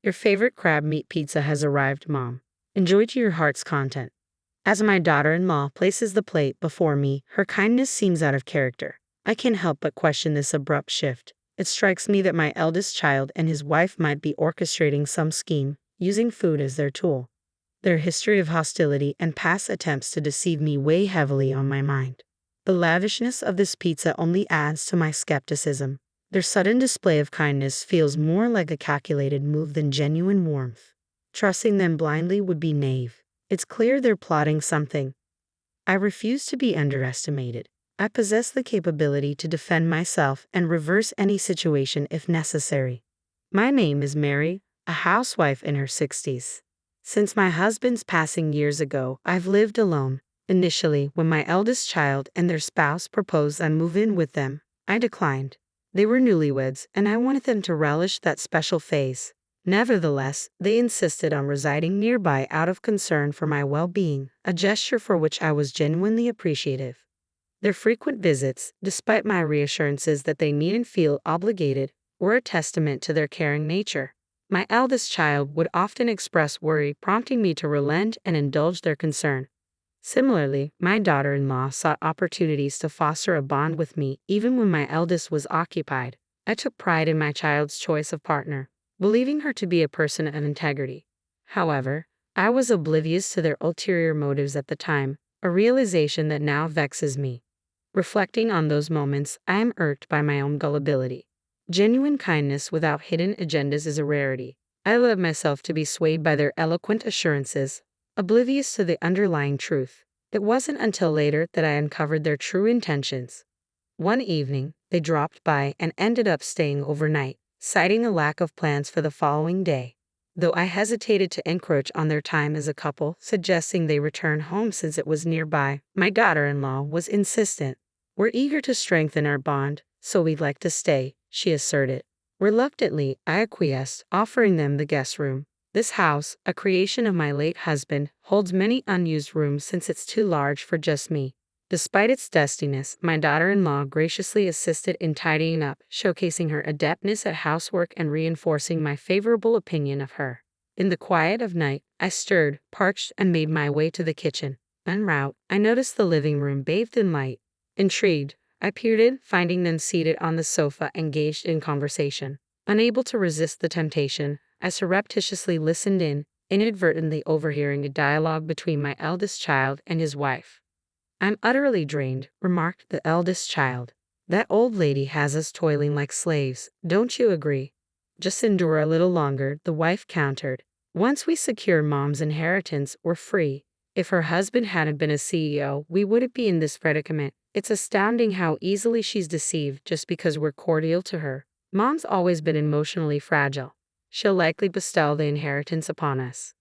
Your favorite crab meat pizza has arrived, Mom. Enjoy to your heart's content. As my daughter-in-law places the plate before me, her kindness seems out of character. I can't help but question this abrupt shift. It strikes me that my eldest child and his wife might be orchestrating some scheme, using food as their tool. Their history of hostility and past attempts to deceive me weigh heavily on my mind. The lavishness of this pizza only adds to my skepticism. Their sudden display of kindness feels more like a calculated move than genuine warmth. Trusting them blindly would be naive. It's clear they're plotting something. I refuse to be underestimated. I possess the capability to defend myself and reverse any situation if necessary. My name is Mary, a housewife in her 60s. Since my husband's passing years ago, I've lived alone. Initially, when my eldest child and their spouse proposed I move in with them, I declined. They were newlyweds, and I wanted them to relish that special phase. Nevertheless, they insisted on residing nearby out of concern for my well-being, a gesture for which I was genuinely appreciative. Their frequent visits, despite my reassurances that they needn't feel obligated, were a testament to their caring nature. My eldest child would often express worry, prompting me to relent and indulge their concern. Similarly, my daughter-in-law sought opportunities to foster a bond with me even when my eldest was occupied. I took pride in my child's choice of partner, believing her to be a person of integrity. However, I was oblivious to their ulterior motives at the time, a realization that now vexes me. Reflecting on those moments, I am irked by my own gullibility. Genuine kindness without hidden agendas is a rarity. I allowed myself to be swayed by their eloquent assurances, oblivious to the underlying truth. It wasn't until later that I uncovered their true intentions. One evening, they dropped by and ended up staying overnight, citing a lack of plans for the following day. Though I hesitated to encroach on their time as a couple, suggesting they return home since it was nearby, my daughter-in-law was insistent. "We're eager to strengthen our bond, so we'd like to stay," she asserted. Reluctantly, I acquiesced, offering them the guest room. This house, a creation of my late husband, holds many unused rooms since it's too large for just me. Despite its dustiness, my daughter-in-law graciously assisted in tidying up, showcasing her adeptness at housework and reinforcing my favorable opinion of her. In the quiet of night, I stirred, parched, and made my way to the kitchen. En route, I noticed the living room bathed in light. Intrigued, I peered in, finding them seated on the sofa engaged in conversation. Unable to resist the temptation, I surreptitiously listened in, inadvertently overhearing a dialogue between my eldest child and his wife. "I'm utterly drained," remarked the eldest child. "That old lady has us toiling like slaves, don't you agree?" "Just endure a little longer," the wife countered. "Once we secure Mom's inheritance, we're free. If her husband hadn't been a CEO, we wouldn't be in this predicament. It's astounding how easily she's deceived just because we're cordial to her. Mom's always been emotionally fragile. She'll likely bestow the inheritance upon us."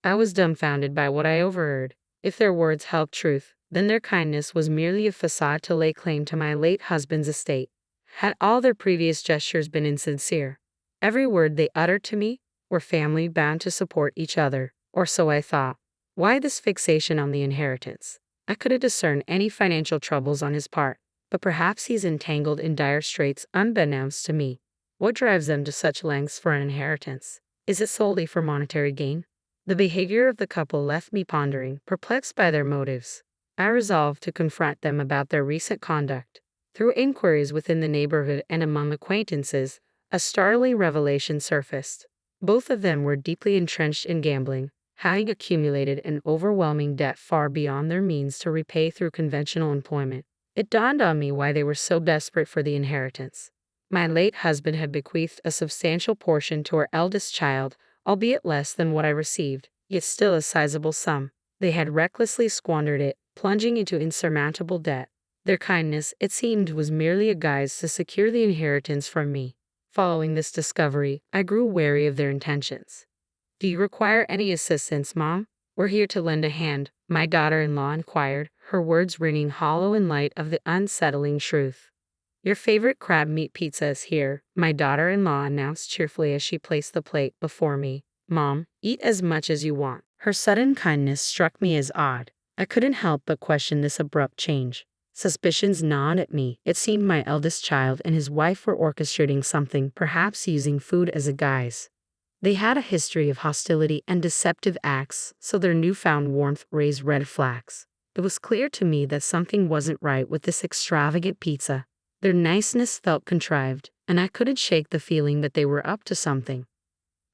I was dumbfounded by what I overheard. If their words held truth, then their kindness was merely a facade to lay claim to my late husband's estate. Had all their previous gestures been insincere? Every word they uttered to me, "We're family bound to support each other," or so I thought. Why this fixation on the inheritance? I couldn't discern any financial troubles on his part, but perhaps he's entangled in dire straits unbeknownst to me. What drives them to such lengths for an inheritance? Is it solely for monetary gain? The behavior of the couple left me pondering, perplexed by their motives. I resolved to confront them about their recent conduct. Through inquiries within the neighborhood and among acquaintances, a startling revelation surfaced. Both of them were deeply entrenched in gambling, having accumulated an overwhelming debt far beyond their means to repay through conventional employment. It dawned on me why they were so desperate for the inheritance. My late husband had bequeathed a substantial portion to our eldest child, albeit less than what I received, yet still a sizable sum. They had recklessly squandered it, plunging into insurmountable debt. Their kindness, it seemed, was merely a guise to secure the inheritance from me. Following this discovery, I grew wary of their intentions. "Do you require any assistance, Mom? We're here to lend a hand," my daughter-in-law inquired, her words ringing hollow in light of the unsettling truth. "Your favorite crab meat pizza is here," my daughter-in-law announced cheerfully as she placed the plate before me. "Mom, eat as much as you want." Her sudden kindness struck me as odd. I couldn't help but question this abrupt change. Suspicions gnawed at me. It seemed my eldest child and his wife were orchestrating something, perhaps using food as a guise. They had a history of hostility and deceptive acts, so their newfound warmth raised red flags. It was clear to me that something wasn't right with this extravagant pizza. Their niceness felt contrived, and I couldn't shake the feeling that they were up to something.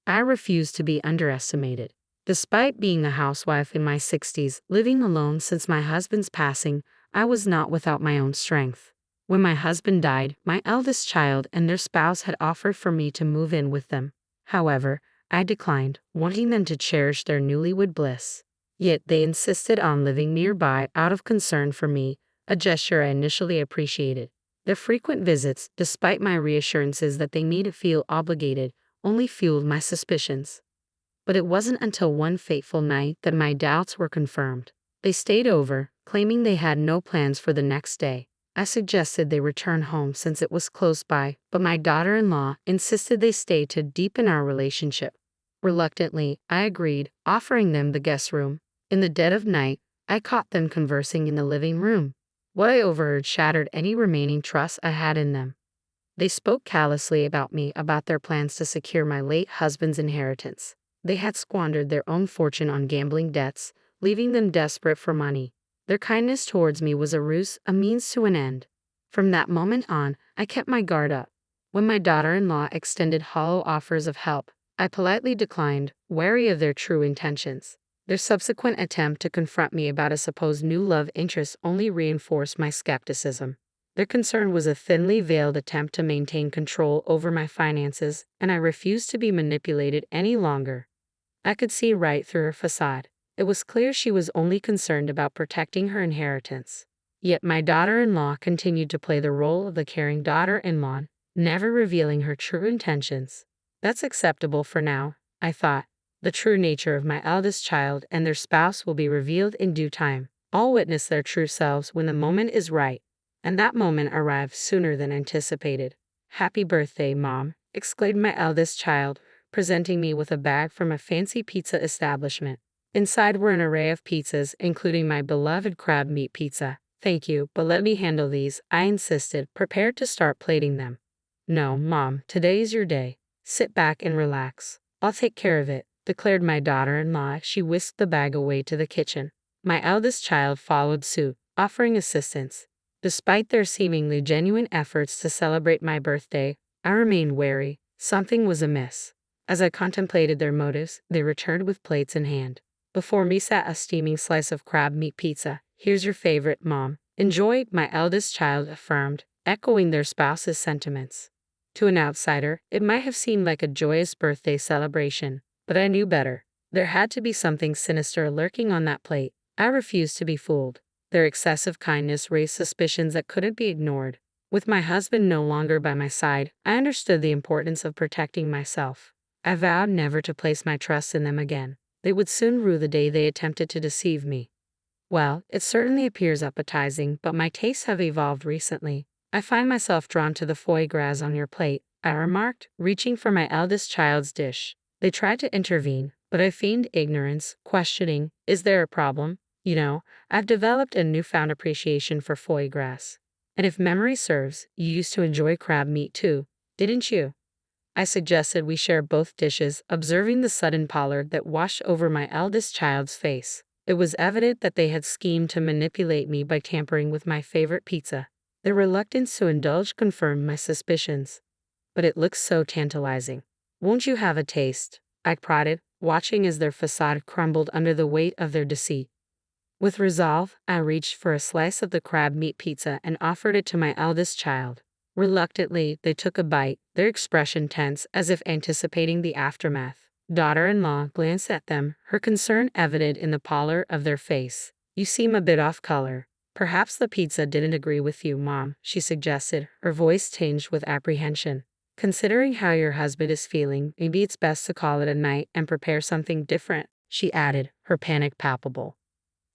I refused to be underestimated. Despite being a housewife in my 60s, living alone since my husband's passing, I was not without my own strength. When my husband died, my eldest child and their spouse had offered for me to move in with them. However, I declined, wanting them to cherish their newlywed bliss. Yet they insisted on living nearby out of concern for me, a gesture I initially appreciated. Their frequent visits, despite my reassurances that they needn't feel obligated, only fueled my suspicions. But it wasn't until one fateful night that my doubts were confirmed. They stayed over, claiming they had no plans for the next day. I suggested they return home since it was close by, but my daughter-in-law insisted they stay to deepen our relationship. Reluctantly, I agreed, offering them the guest room. In the dead of night, I caught them conversing in the living room. What I overheard shattered any remaining trust I had in them. They spoke callously about me, about their plans to secure my late husband's inheritance. They had squandered their own fortune on gambling debts, leaving them desperate for money. Their kindness towards me was a ruse, a means to an end. From that moment on, I kept my guard up. When my daughter-in-law extended hollow offers of help, I politely declined, wary of their true intentions. Their subsequent attempt to confront me about a supposed new love interest only reinforced my skepticism. Their concern was a thinly veiled attempt to maintain control over my finances, and I refused to be manipulated any longer. I could see right through her facade. It was clear she was only concerned about protecting her inheritance. Yet my daughter-in-law continued to play the role of the caring daughter-in-law, never revealing her true intentions. That's acceptable for now, I thought. The true nature of my eldest child and their spouse will be revealed in due time. I'll witness their true selves when the moment is right. And that moment arrived sooner than anticipated. "Happy birthday, Mom," exclaimed my eldest child, presenting me with a bag from a fancy pizza establishment. Inside were an array of pizzas, including my beloved crab meat pizza. "Thank you, but let me handle these," I insisted, prepared to start plating them. "No, Mom, today's your day. Sit back and relax. I'll take care of it," declared my daughter-in-law as she whisked the bag away to the kitchen. My eldest child followed suit, offering assistance. Despite their seemingly genuine efforts to celebrate my birthday, I remained wary. Something was amiss. As I contemplated their motives, they returned with plates in hand. Before me sat a steaming slice of crab meat pizza. "Here's your favorite, Mom. Enjoy," my eldest child affirmed, echoing their spouse's sentiments. To an outsider, it might have seemed like a joyous birthday celebration, but I knew better. There had to be something sinister lurking on that plate. I refused to be fooled. Their excessive kindness raised suspicions that couldn't be ignored. With my husband no longer by my side, I understood the importance of protecting myself. I vowed never to place my trust in them again. They would soon rue the day they attempted to deceive me. "Well, it certainly appears appetizing, but my tastes have evolved recently. I find myself drawn to the foie gras on your plate," I remarked, reaching for my eldest child's dish. They tried to intervene, but I feigned ignorance, questioning, "Is there a problem? You know, I've developed a newfound appreciation for foie gras. And if memory serves, you used to enjoy crab meat too, didn't you?" I suggested we share both dishes, observing the sudden pallor that washed over my eldest child's face. It was evident that they had schemed to manipulate me by tampering with my favorite pizza. Their reluctance to indulge confirmed my suspicions. "But it looks so tantalizing. Won't you have a taste?" I prodded, watching as their facade crumbled under the weight of their deceit. With resolve, I reached for a slice of the crab meat pizza and offered it to my eldest child. Reluctantly, they took a bite, their expression tense as if anticipating the aftermath. Daughter-in-law glanced at them, her concern evident in the pallor of their face. "You seem a bit off color. Perhaps the pizza didn't agree with you, Mom," she suggested, her voice tinged with apprehension. "Considering how your husband is feeling, maybe it's best to call it a night and prepare something different," she added, her panic palpable.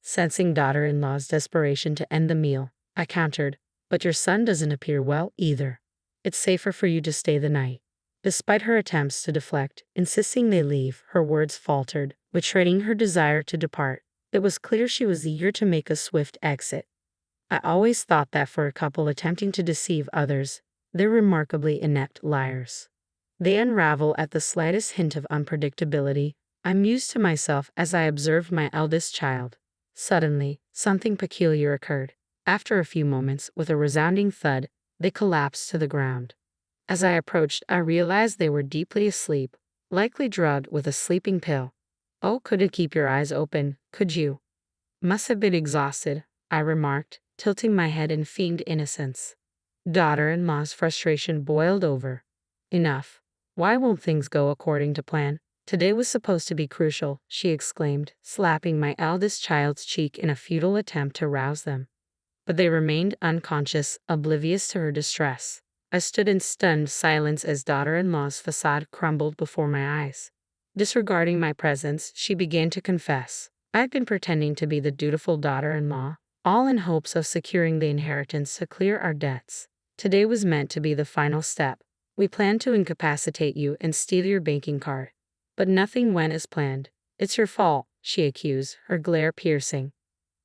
Sensing daughter-in-law's desperation to end the meal, I countered, "But your son doesn't appear well either. It's safer for you to stay the night." Despite her attempts to deflect, insisting they leave, her words faltered, betraying her desire to depart. It was clear she was eager to make a swift exit. I always thought that for a couple attempting to deceive others, they're remarkably inept liars. They unravel at the slightest hint of unpredictability. I mused to myself as I observed my eldest child. Suddenly, something peculiar occurred. After a few moments, with a resounding thud, they collapsed to the ground. As I approached, I realized they were deeply asleep, likely drugged with a sleeping pill. Oh, couldn't keep your eyes open, could you? Must have been exhausted, I remarked, tilting my head in feigned innocence. Daughter-in-law's frustration boiled over. Enough. Why won't things go according to plan? Today was supposed to be crucial, she exclaimed, slapping my eldest child's cheek in a futile attempt to rouse them. But they remained unconscious, oblivious to her distress. I stood in stunned silence as daughter-in-law's facade crumbled before my eyes. Disregarding my presence, she began to confess. I'd been pretending to be the dutiful daughter-in-law, all in hopes of securing the inheritance to clear our debts. Today was meant to be the final step. We planned to incapacitate you and steal your banking card. But nothing went as planned. It's your fault, she accused, her glare piercing.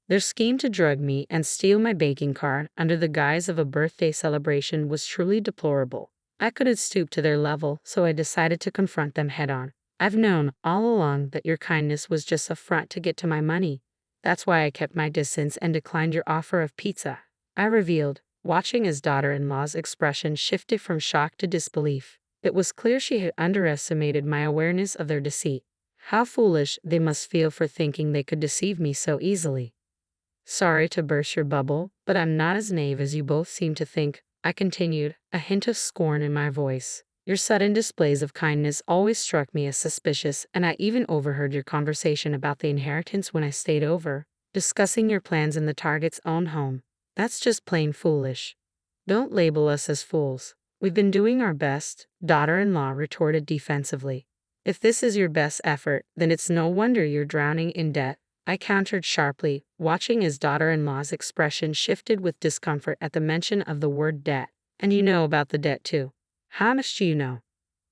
Their scheme to drug me and steal my banking card under the guise of a birthday celebration was truly deplorable. I couldn't stoop to their level, so I decided to confront them head-on. I've known all along that your kindness was just a front to get to my money. That's why I kept my distance and declined your offer of pizza, I revealed, watching as daughter-in-law's expression shifted from shock to disbelief. It was clear she had underestimated my awareness of their deceit. How foolish they must feel for thinking they could deceive me so easily. Sorry to burst your bubble, but I'm not as naive as you both seem to think, I continued, a hint of scorn in my voice. Your sudden displays of kindness always struck me as suspicious, and I even overheard your conversation about the inheritance when I stayed over, discussing your plans in the target's own home. That's just plain foolish. Don't label us as fools. We've been doing our best, daughter-in-law retorted defensively. If this is your best effort, then it's no wonder you're drowning in debt, I countered sharply, watching as daughter-in-law's expression shifted with discomfort at the mention of the word debt. And you know about the debt too. How much do you know?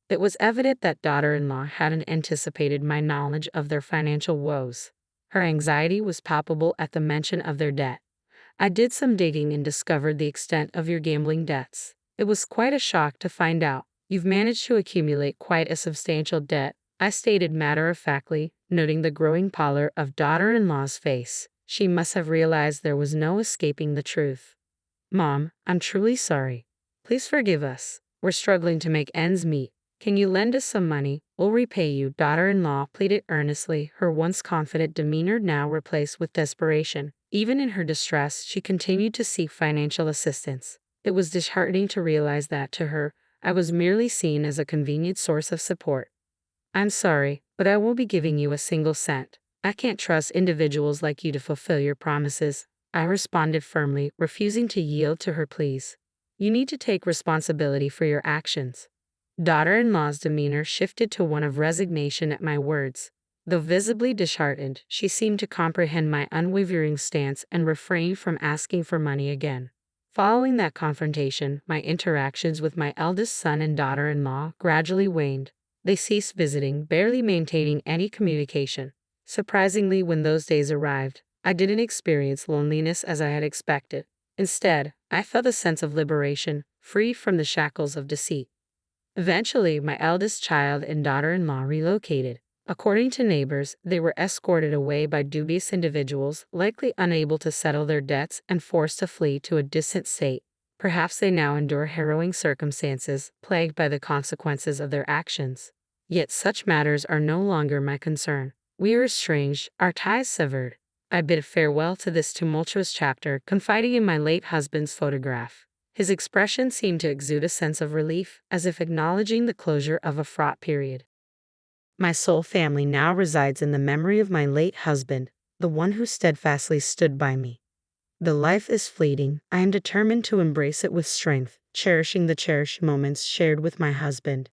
It was evident that daughter-in-law hadn't anticipated my knowledge of their financial woes. Her anxiety was palpable at the mention of their debt. I did some digging and discovered the extent of your gambling debts. It was quite a shock to find out. You've managed to accumulate quite a substantial debt, I stated matter-of-factly, noting the growing pallor of daughter-in-law's face. She must have realized there was no escaping the truth. Mom, I'm truly sorry. Please forgive us. We're struggling to make ends meet. Can you lend us some money? We'll repay you, daughter-in-law pleaded earnestly, her once confident demeanor now replaced with desperation. Even in her distress, she continued to seek financial assistance. It was disheartening to realize that, to her, I was merely seen as a convenient source of support. I'm sorry, but I won't be giving you a single cent. I can't trust individuals like you to fulfill your promises, I responded firmly, refusing to yield to her pleas. You need to take responsibility for your actions. Daughter-in-law's demeanor shifted to one of resignation at my words. Though visibly disheartened, she seemed to comprehend my unwavering stance and refrained from asking for money again. Following that confrontation, my interactions with my eldest son and daughter-in-law gradually waned. They ceased visiting, barely maintaining any communication. Surprisingly, when those days arrived, I didn't experience loneliness as I had expected. Instead, I felt a sense of liberation, free from the shackles of deceit. Eventually, my eldest child and daughter-in-law relocated. According to neighbors, they were escorted away by dubious individuals, likely unable to settle their debts and forced to flee to a distant state. Perhaps they now endure harrowing circumstances, plagued by the consequences of their actions. Yet such matters are no longer my concern. We are estranged, our ties severed. I bid farewell to this tumultuous chapter, confiding in my late husband's photograph. His expression seemed to exude a sense of relief, as if acknowledging the closure of a fraught period. My sole family now resides in the memory of my late husband, the one who steadfastly stood by me. The life is fleeting. I am determined to embrace it with strength, cherishing the cherished moments shared with my husband.